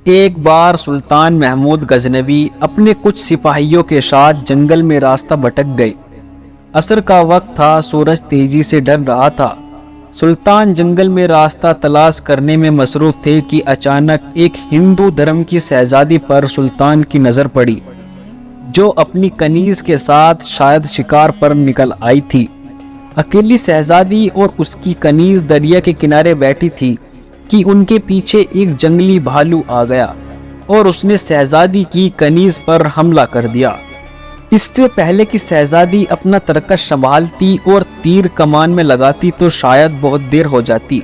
ایک بار سلطان محمود غزنوی اپنے کچھ سپاہیوں کے ساتھ جنگل میں راستہ بھٹک گئے۔ عصر کا وقت تھا، سورج تیزی سے ڈھل رہا تھا۔ سلطان جنگل میں راستہ تلاش کرنے میں مصروف تھے کہ اچانک ایک ہندو دھرم کی شہزادی پر سلطان کی نظر پڑی، جو اپنی کنیز کے ساتھ شاید شکار پر نکل آئی تھی۔ اکیلی شہزادی اور اس کی کنیز دریا کے کنارے بیٹھی تھی کہ ان کے پیچھے ایک جنگلی بھالو آ گیا اور اس نے شہزادی کی کنیز پر حملہ کر دیا۔ اس سے پہلے کہ شہزادی اپنا ترکش سنبھالتی اور تیر کمان میں لگاتی تو شاید بہت دیر ہو جاتی،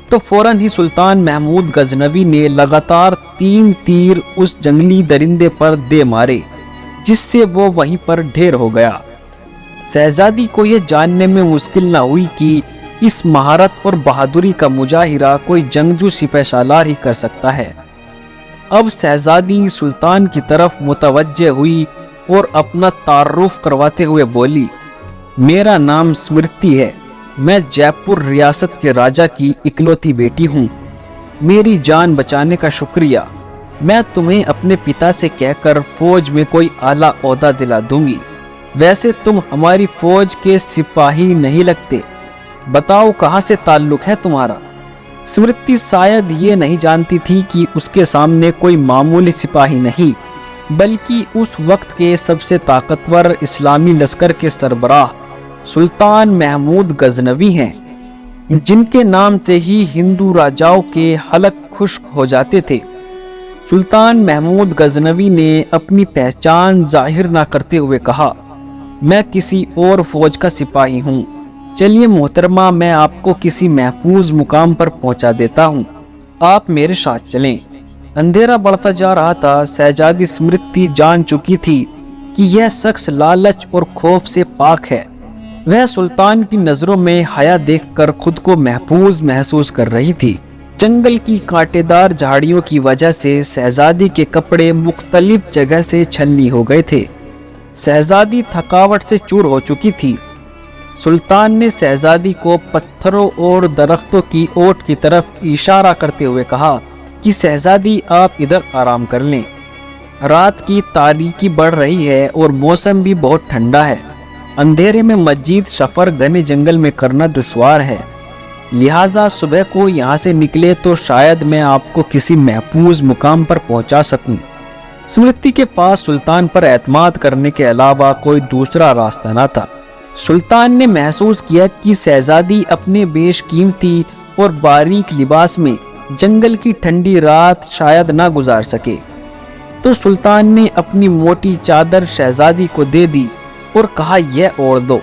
تو فوراً ہی سلطان محمود غزنوی نے لگاتار 3 تیر اس جنگلی درندے پر دے مارے، جس سے وہ وہیں پر ڈھیر ہو گیا۔ شہزادی کو یہ جاننے میں مشکل نہ ہوئی کہ اس مہارت اور بہادری کا مظاہرہ کوئی جنگجو سپہ سالار ہی کر سکتا ہے۔ اب شہزادی سلطان کی طرف متوجہ ہوئی اور اپنا تعارف کرواتے ہوئے بولی، میرا نام اسمرتی ہے، میں جے پور ریاست کے راجا کی اکلوتی بیٹی ہوں۔ میری جان بچانے کا شکریہ، میں تمہیں اپنے پتا سے کہہ کر فوج میں کوئی اعلیٰ عہدہ دلا دوں گی۔ ویسے تم ہماری فوج کے سپاہی نہیں لگتے، بتاؤ کہاں سے تعلق ہے تمہارا؟ اسمرتی شاید یہ نہیں جانتی تھی کہ اس کے سامنے کوئی معمولی سپاہی نہیں، بلکہ اس وقت کے سب سے طاقتور اسلامی لشکر کے سربراہ سلطان محمود غزنوی ہیں، جن کے نام سے ہی ہندو راجاؤں کے حلق خشک ہو جاتے تھے۔ سلطان محمود غزنوی نے اپنی پہچان ظاہر نہ کرتے ہوئے کہا، میں کسی اور فوج کا سپاہی ہوں، چلیے محترمہ، میں آپ کو کسی محفوظ مقام پر پہنچا دیتا ہوں، آپ میرے ساتھ چلیں۔ اندھیرا بڑھتا جا رہا تھا، شہزادی اسمرتی جان چکی تھی کہ یہ شخص لالچ اور خوف سے پاک ہے۔ وہ سلطان کی نظروں میں حیا دیکھ کر خود کو محفوظ محسوس کر رہی تھی۔ جنگل کی کانٹے دار جھاڑیوں کی وجہ سے شہزادی کے کپڑے مختلف جگہ سے چھلنی ہو گئے تھے۔ شہزادی تھکاوٹ سے چور ہو چکی تھی۔ سلطان نے شہزادی کو پتھروں اور درختوں کی اوٹ کی طرف اشارہ کرتے ہوئے کہا کہ شہزادی آپ ادھر آرام کر لیں، رات کی تاریکی بڑھ رہی ہے اور موسم بھی بہت ٹھنڈا ہے، اندھیرے میں مزید سفر گھنے جنگل میں کرنا دشوار ہے، لہٰذا صبح کو یہاں سے نکلے تو شاید میں آپ کو کسی محفوظ مقام پر پہنچا سکوں۔ اسمرتی کے پاس سلطان پر اعتماد کرنے کے علاوہ کوئی دوسرا راستہ نہ تھا۔ سلطان نے محسوس کیا کہ شہزادی اپنے بیش قیمتی اور باریک لباس میں جنگل کی ٹھنڈی رات شاید نہ گزار سکے، تو سلطان نے اپنی موٹی چادر شہزادی کو دے دی اور کہا، یہ اوڑھ دو۔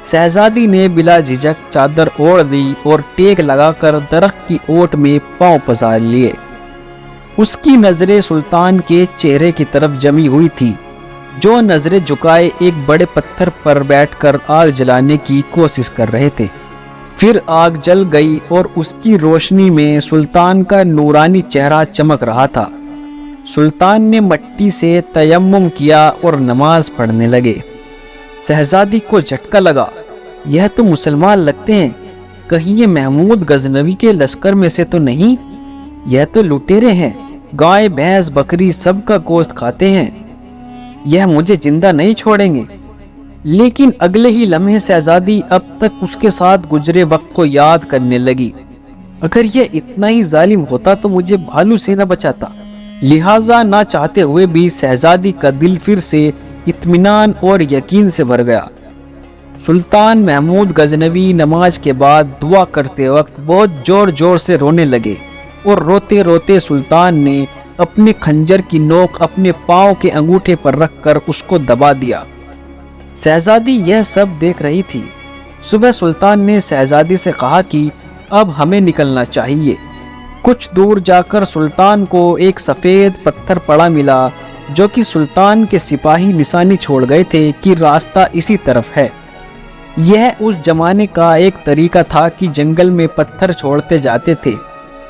شہزادی نے بلا جھجک چادر اوڑھ دی اور ٹیک لگا کر درخت کی اوٹ میں پاؤں پسار لیے۔ اس کی نظریں سلطان کے چہرے کی طرف جمی ہوئی تھی، جو نظریں جھکائے ایک بڑے پتھر پر بیٹھ کر آگ جلانے کی کوشش کر رہے تھے۔ پھر آگ جل گئی اور اس کی روشنی میں سلطان کا نورانی چہرہ چمک رہا تھا۔ سلطان نے مٹی سے تیمم کیا اور نماز پڑھنے لگے۔ شہزادی کو جھٹکا لگا، یہ تو مسلمان لگتے ہیں، کہیں یہ محمود غزنوی کے لشکر میں سے تو نہیں؟ یہ تو لٹیرے ہیں، گائے بھینس بکری سب کا گوشت کھاتے ہیں، یہ مجھے زندہ نہیں چھوڑیں گے۔ لیکن اگلے ہی لمحے شہزادی اب تک اس کے ساتھ گزرے وقت کو یاد کرنے لگی، اگر یہ اتنا ہی ظالم ہوتا تو مجھے بھالو سے نہ بچاتا۔ لہٰذا نہ چاہتے ہوئے بھی شہزادی کا دل پھر سے اطمینان اور یقین سے بھر گیا۔ سلطان محمود غزنوی نماز کے بعد دعا کرتے وقت بہت زور زور سے رونے لگے اور روتے روتے سلطان نے اپنے خنجر کی نوک اپنے پاؤں کے انگوٹھے پر رکھ کر اس کو دبا دیا۔ شہزادی یہ سب دیکھ رہی تھی۔ صبح سلطان نے شہزادی سے کہا کہ اب ہمیں نکلنا چاہیے۔ کچھ دور جا کر سلطان کو ایک سفید پتھر پڑا ملا، جو کہ سلطان کے سپاہی نشانی چھوڑ گئے تھے کہ راستہ اسی طرف ہے۔ یہ اس زمانے کا ایک طریقہ تھا کہ جنگل میں پتھر چھوڑتے جاتے تھے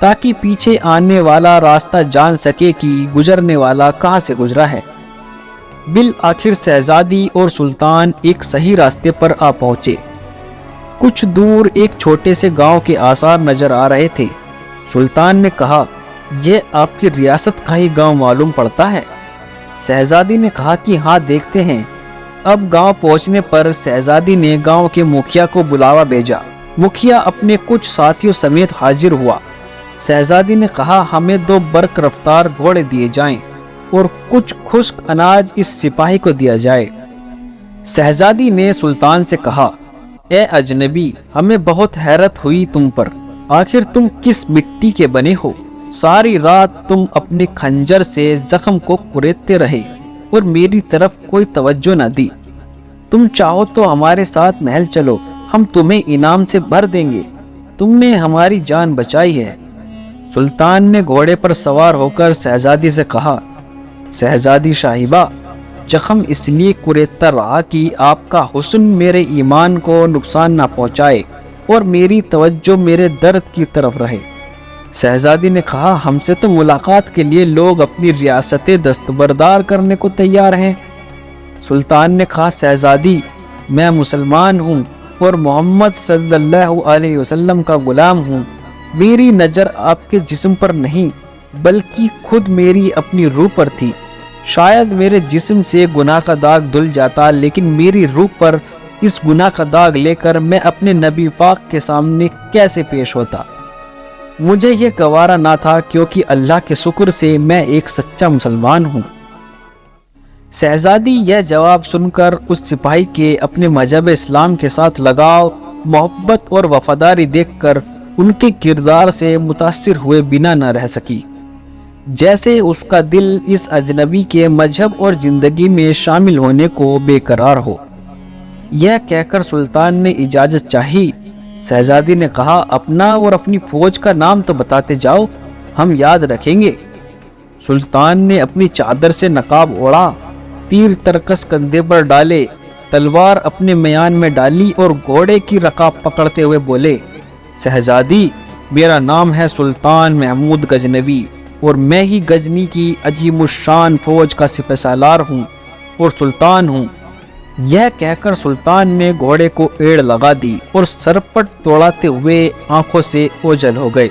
تاکہ پیچھے آنے والا راستہ جان سکے کہ گزرنے والا کہاں سے گزرا ہے۔ بالآخر شہزادی اور سلطان ایک صحیح راستے پر آ پہنچے۔ کچھ دور ایک چھوٹے سے گاؤں کے آثار نظر آ رہے تھے۔ سلطان نے کہا، یہ آپ کی ریاست کا ہی گاؤں معلوم پڑتا ہے۔ شہزادی نے کہا کہ ہاں دیکھتے ہیں۔ اب گاؤں پہنچنے پر شہزادی نے گاؤں کے مکھیا کو بلاوا بھیجا۔ مکھیا اپنے کچھ ساتھیوں سمیت حاضر ہوا۔ شہزادی نے کہا ہمیں 2 برق رفتار گھوڑے دیے جائیں اور کچھ خشک اناج اس سپاہی کو دیا جائے۔ شہزادی نے سلطان سے کہا اے اجنبی، ہمیں بہت حیرت ہوئی تم پر، آخر تم کس مٹی کے بنے ہو؟ ساری رات تم اپنے خنجر سے زخم کو کریدتے رہے اور میری طرف کوئی توجہ نہ دی۔ تم چاہو تو ہمارے ساتھ محل چلو، ہم تمہیں انعام سے بھر دیں گے، تم نے ہماری جان بچائی ہے۔ سلطان نے گھوڑے پر سوار ہو کر شہزادی سے کہا شہزادی صاحبہ، زخم اس لیے کریدتا رہا کہ آپ کا حسن میرے ایمان کو نقصان نہ پہنچائے اور میری توجہ میرے درد کی طرف رہے۔ شہزادی نے کہا ہم سے تو ملاقات کے لیے لوگ اپنی ریاستیں دستبردار کرنے کو تیار ہیں۔ سلطان نے کہا شہزادی، میں مسلمان ہوں اور محمد صلی اللہ علیہ وسلم کا غلام ہوں۔ میری نظر آپ کے جسم پر نہیں بلکہ خود میری اپنی روح پر تھی۔ شاید میرے جسم سے گناہ کا داغ دھل جاتا، لیکن میری روح پر اس گناہ کا داغ لے کر میں اپنے نبی پاک کے سامنے کیسے پیش ہوتا؟ مجھے یہ گوارا نہ تھا، کیونکہ اللہ کے شکر سے میں ایک سچا مسلمان ہوں۔ شہزادی یہ جواب سن کر اس سپاہی کے اپنے مذہب اسلام کے ساتھ لگاؤ، محبت اور وفاداری دیکھ کر ان کے کردار سے متاثر ہوئے بنا نہ رہ سکی، جیسے اس کا دل اس اجنبی کے مذہب اور زندگی میں شامل ہونے کو بے قرار ہو۔ یہ کہہ کر سلطان نے اجازت چاہی۔ شہزادی نے کہا اپنا اور اپنی فوج کا نام تو بتاتے جاؤ، ہم یاد رکھیں گے۔ سلطان نے اپنی چادر سے نقاب اوڑھا، تیر ترکس کندھے پر ڈالے، تلوار اپنے میان میں ڈالی اور گھوڑے کی رکاب پکڑتے ہوئے بولے شہزادی، میرا نام ہے سلطان محمود غزنوی اور میں ہی غزنی کی عظیم الشان فوج کا سپہ سالار ہوں اور سلطان ہوں۔ یہ کہہ کر سلطان نے گھوڑے کو ایڑ لگا دی اور سرپٹ توڑاتے ہوئے آنکھوں سے اوجھل ہو گئے۔